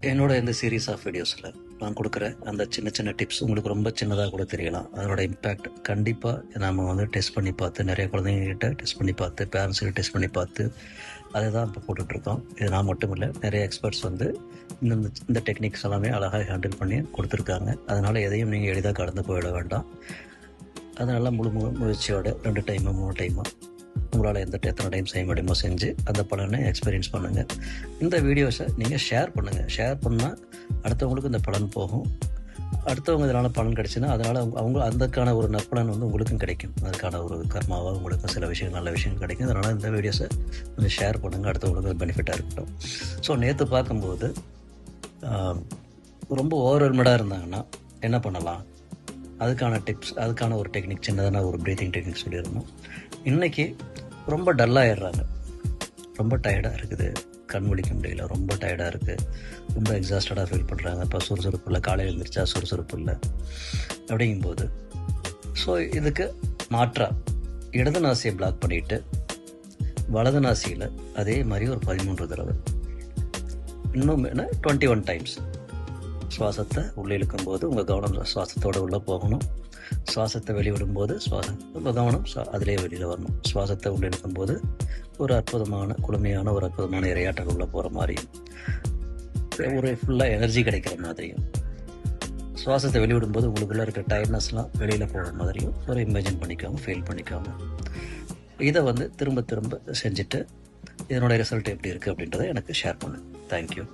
என்னோட இந்த series of வீடியோஸில் நான் கொடுக்குற அந்த சின்ன சின்ன டிப்ஸ் உங்களுக்கு ரொம்ப சின்னதாக கூட தெரியலாம். அதனோட இம்பேக்ட் கண்டிப்பாக நம்ம வந்து டெஸ்ட் பண்ணி பார்த்து, நிறைய குழந்தைங்ககிட்ட டெஸ்ட் பண்ணி பார்த்து, பேரண்ட்ஸுக்கு டெஸ்ட் பண்ணி பார்த்து அதை தான் இப்போ போட்டுட்ருக்கோம். இது நான் மட்டும் இல்லை, நிறைய எக்ஸ்பர்ட்ஸ் வந்து இந்த டெக்னிக்ஸ் எல்லாமே அழகாக ஹேண்டில் பண்ணி கொடுத்துருக்காங்க. அதனால் எதையும் நீங்கள் எளிதாக கடந்து போயிட வேண்டாம். அதனால் முழு முயற்சியோட 2 டைமோ 3 டைமோ உங்களால் எத்தனை டைம் செய்ய முடியுமோ செஞ்சு அந்த பலனை எக்ஸ்பீரியன்ஸ் பண்ணுங்கள். இந்த வீடியோஸை நீங்கள் ஷேர் பண்ணுங்கள். ஷேர் பண்ணால் அடுத்தவங்களுக்கு இந்த பலன் போகும். அடுத்தவங்க இதனால் பலன் கிடைச்சுன்னா அதனால் அவங்க அதுக்கான ஒரு நற்பலன் வந்து உங்களுக்கும் கிடைக்கும். அதுக்கான ஒரு கர்மாவாக உங்களுக்கும் சில விஷயங்கள், நல்ல விஷயங்கள் கிடைக்கும். அதனால் இந்த வீடியோஸை கொஞ்சம் ஷேர் பண்ணுங்கள், அடுத்தவங்களுக்கு ஒரு பெனிஃபிட்டாக இருக்கட்டும். ஸோ நேற்று பார்க்கும்போது ரொம்ப ஓவர்வெல்மடாக இருந்தாங்கன்னா என்ன பண்ணலாம், அதுக்கான டிப்ஸ், அதுக்கான ஒரு டெக்னிக், சின்னதான ஒரு ப்ரீத்திங் டெக்னிக் சொல்லியிருந்தோம். இன்றைக்கி ரொம்ப டல்லாகிடுறாங்க, ரொம்ப டயர்டாக இருக்குது, கண் விழிக்க முடியல, ரொம்ப டயர்டாக இருக்குது, ரொம்ப எக்ஸாஸ்டடாக ஃபீல் பண்ணுறாங்க. இப்போ சுறுசுறுப்பு இல்லை, காலையில் எழுந்திரிச்சா சுறுசுறுப்பு இல்லை அப்படிங்கும்போது, ஸோ இதுக்கு மாற்றாக இடது நாசியை பிளாக் பண்ணிவிட்டு வலது நாசியில் அதே மாதிரி ஒரு 13 தடவை, இன்னும் என்ன 21 டைம்ஸ் சுவாசத்தை உள்ளே இழுக்கும்போது உங்கள் கவனம் சுவாசத்தோடு உள்ளே போகணும். சுவாசத்தை வெளிவிடும்போது உங்கள் கவனம் அதிலே வெளியில் வரணும். சுவாசத்தை உள்ளே இழுக்கும்போது ஒரு அற்புதமான குளுமையான ஒரு அற்புதமான இரையாற்றல் உள்ளே போகிற மாதிரியும், ஒரு ஃபுல்லாக எனர்ஜி கிடைக்கிற மாதிரியும், சுவாசத்தை வெளிவிடும்போது உங்களுக்குள்ளே இருக்கிற டயர்ட்னஸ்லாம் வெளியில் போகிற மாதிரியும் ஒரு இமேஜின் பண்ணிக்கோங்க, ஃபீல் பண்ணிக்கோங்க. இதை வந்து திரும்ப திரும்ப செஞ்சுட்டு இதனோட ரிசல்ட் எப்படி இருக்குது அப்படின்றத எனக்கு ஷேர் பண்ணுங்கள். தேங்க்யூ.